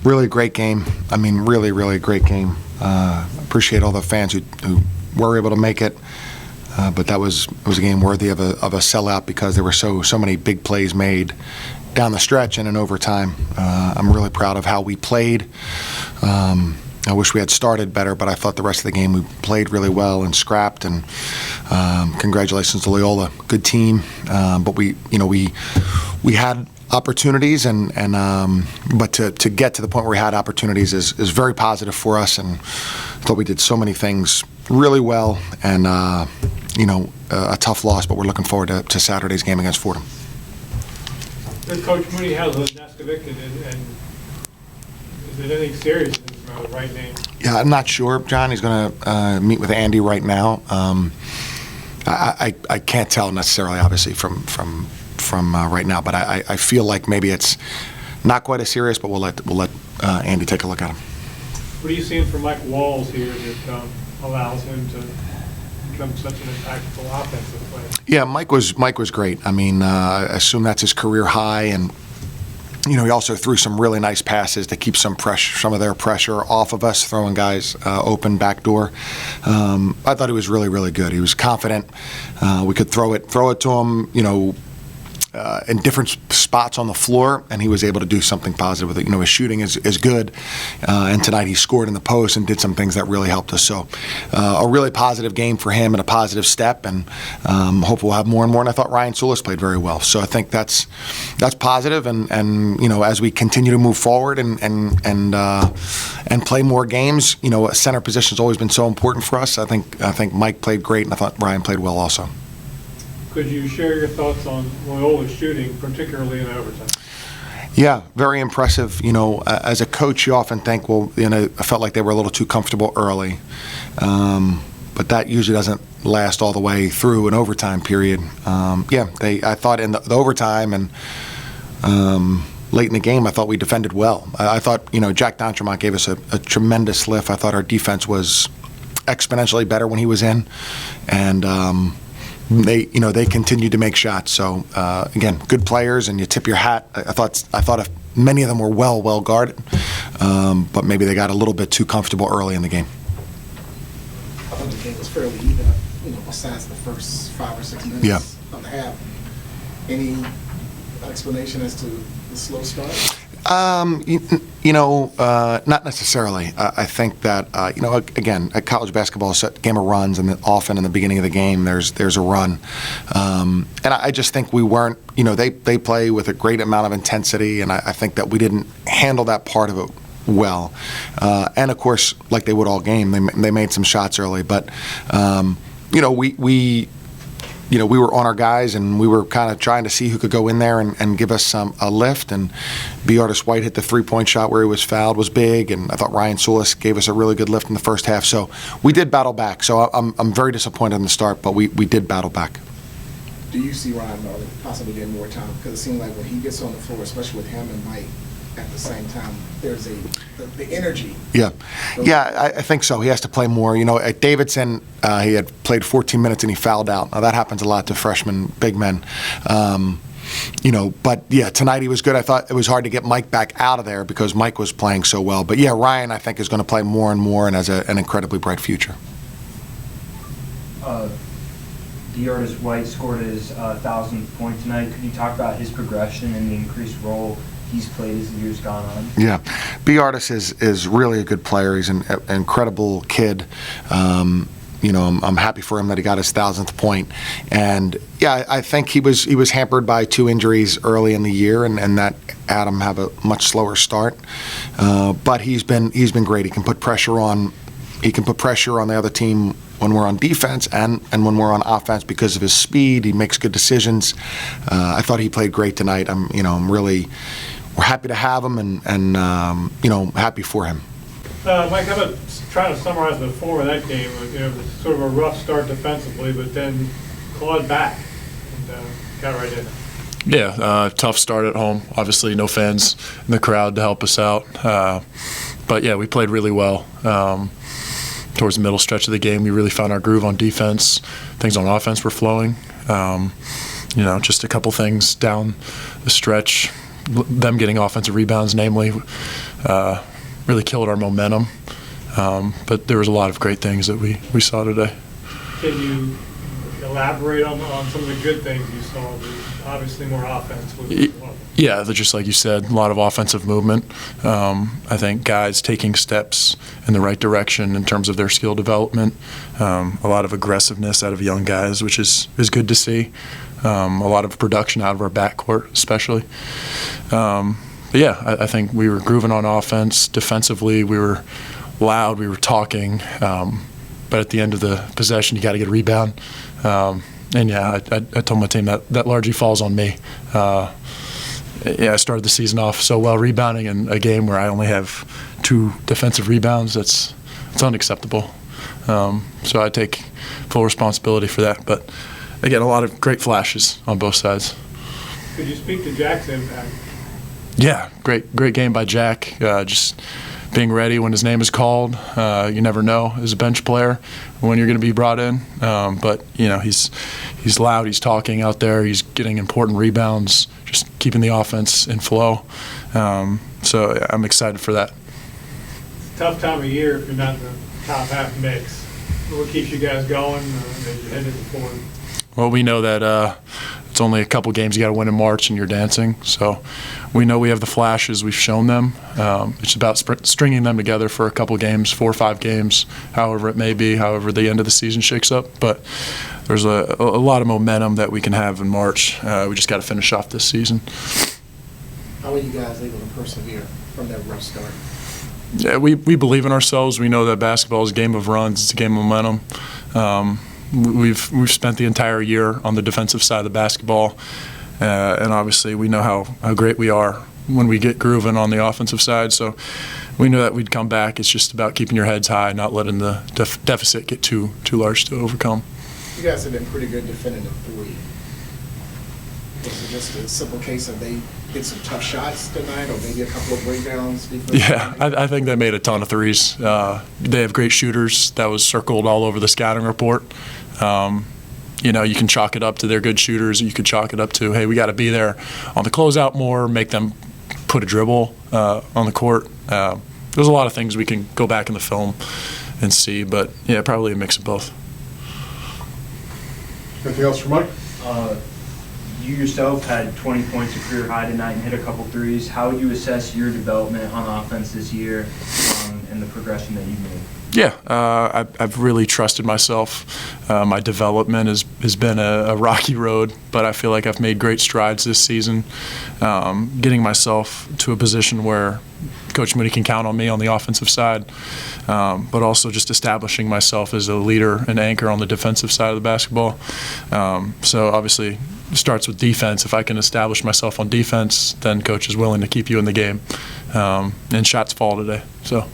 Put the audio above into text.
Really great game. I mean, really, really great game. Appreciate all the fans who were able to make it. But it was a game worthy of a sellout because there were so many big plays made down the stretch and in overtime. I'm really proud of how we played. I wish we had started better, but I thought the rest of the game we played really well and scrapped. And congratulations to Loyola, good team. But we had opportunities, but to get to the point where we had opportunities is very positive for us. And I thought we did so many things really well, and a tough loss. But we're looking forward to Saturday's game against Fordham. Coach Mooney has Neskovic, and is it anything serious? The right name? Yeah, I'm not sure, John. He's going to meet with Andy right now. I can't tell necessarily, obviously, from right now, but I feel like maybe it's not quite as serious. But we'll let Andy take a look at him. What are you seeing from Mike Walls here that allows him to become such an impactful offensive player? Yeah, Mike was great. I mean, I assume that's his career high, and he also threw some really nice passes to keep some of their pressure off of us, throwing guys open backdoor. I thought he was really, really good. He was confident. We could throw it to him, in different spots on the floor, and he was able to do something positive with it. His shooting is good, and tonight he scored in the post and did some things that really helped us. So a really positive game for him and a positive step, and hope we'll have more and more. And I thought Ryan Sulis played very well. So I think that's positive, and as we continue to move forward and play more games, center position has always been so important for us. I think Mike played great, and I thought Ryan played well also. Could you share your thoughts on Loyola's shooting, particularly in overtime? Yeah, very impressive. As a coach, you often think, I felt like they were a little too comfortable early. But that usually doesn't last all the way through an overtime period. I thought in the overtime and late in the game, I thought we defended well. I thought, Jack D'Entremont gave us a tremendous lift. I thought our defense was exponentially better when he was in. And they continued to make shots. So again, good players, and you tip your hat. I thought many of them were well guarded, but maybe they got a little bit too comfortable early in the game. I thought the game was fairly even, besides the first 5 or 6 minutes of the half. Any explanation as to the slow start? Not necessarily. I think that again, at college basketball, it's a game of runs, and often in the beginning of the game, there's a run, and I just think we weren't. They play with a great amount of intensity, and I think that we didn't handle that part of it well. And of course, like they would all game, they made some shots early, but we were on our guys, and we were kind of trying to see who could go in there and give us a lift. And B. Artis White hit the three-point shot where he was fouled, was big, and I thought Ryan Sulis gave us a really good lift in the first half. So we did battle back. So I'm very disappointed in the start, but we did battle back. Do you see Ryan Marley possibly getting more time? Because it seems like when he gets on the floor, especially with him and Mike at the same time, there's the energy. Yeah, I think so. He has to play more. At Davidson, he had played 14 minutes and he fouled out. Now that happens a lot to freshmen, big men. But yeah, tonight he was good. I thought it was hard to get Mike back out of there because Mike was playing so well. But yeah, Ryan, I think, is going to play more and more and has an incredibly bright future. B. Artis White scored his 1,000th point tonight. Could you talk about his progression and the increased role he's played as the year's gone on? Yeah, B. Artis is really a good player. He's an incredible kid. I'm happy for him that he got his 1,000th point. And yeah, I think he was hampered by 2 injuries early in the year, and that had him have a much slower start. But he's been great. He can put pressure on the other team when we're on defense and when we're on offense because of his speed. He makes good decisions. I thought he played great tonight. We're happy to have him and happy for him. Mike, how about trying to summarize the form of that game? It was sort of a rough start defensively, but then clawed back and got right in. Yeah, tough start at home. Obviously, no fans in the crowd to help us out. But yeah, we played really well. Towards the middle stretch of the game, we really found our groove on defense. Things on offense were flowing. Just a couple things down the stretch them getting offensive rebounds, namely, really killed our momentum. But there was a lot of great things that we saw today. Can you elaborate on some of the good things you saw? Obviously, more offense was one. Yeah, just like you said, a lot of offensive movement. I think guys taking steps in the right direction in terms of their skill development. A lot of aggressiveness out of young guys, which is good to see. A lot of production out of our backcourt, especially. But yeah, I think we were grooving on offense. Defensively, we were loud, we were talking. But at the end of the possession, you got to get a rebound. And yeah, I told my team that largely falls on me. Yeah, I started the season off so well rebounding in a game where I only have 2 defensive rebounds. It's unacceptable. So I take full responsibility for that. But again, a lot of great flashes on both sides. Could you speak to Jack's impact? Yeah, great game by Jack. Just being ready when his name is called. You never know as a bench player when you're going to be brought in. But you know, he's loud. He's talking out there. He's getting important rebounds. Just keeping the offense in flow. So I'm excited for that. Tough time of year if you're not in the top half mix. What keeps you guys going as you head into the fourth? Well, we know that it's only a couple games you got to win in March, and you're dancing. So we know we have the flashes. We've shown them. It's about stringing them together for a couple games, 4 or 5 games, however it may be, however the end of the season shakes up. But there's a lot of momentum that we can have in March. We just got to finish off this season. How are you guys able to persevere from that rough start? Yeah, we believe in ourselves. We know that basketball is a game of runs. It's a game of momentum. We've spent the entire year on the defensive side of the basketball, and obviously we know how great we are when we get grooving on the offensive side. So we knew that we'd come back. It's just about keeping your heads high, not letting the deficit get too large to overcome. You guys have been pretty good defending the 3. Was it just a simple case of they hit some tough shots tonight, or maybe a couple of breakdowns? Yeah, I think they made a ton of threes. They have great shooters. That was circled all over the scouting report. You know, you can chalk it up to they're good shooters. You could chalk it up to, hey, we got to be there on the closeout more, make them put a dribble on the court. There's a lot of things we can go back in the film and see, but yeah, probably a mix of both. Anything else for Mike? You yourself had 20 points, a career high tonight, and hit a couple threes. How would you assess your development on offense this year and the progression that you made? Yeah, I've really trusted myself. My development has been a rocky road, but I feel like I've made great strides this season, getting myself to a position where Coach Mooney can count on me on the offensive side, but also just establishing myself as a leader and anchor on the defensive side of the basketball. So obviously it starts with defense. If I can establish myself on defense, then Coach is willing to keep you in the game, and shots fall today. So.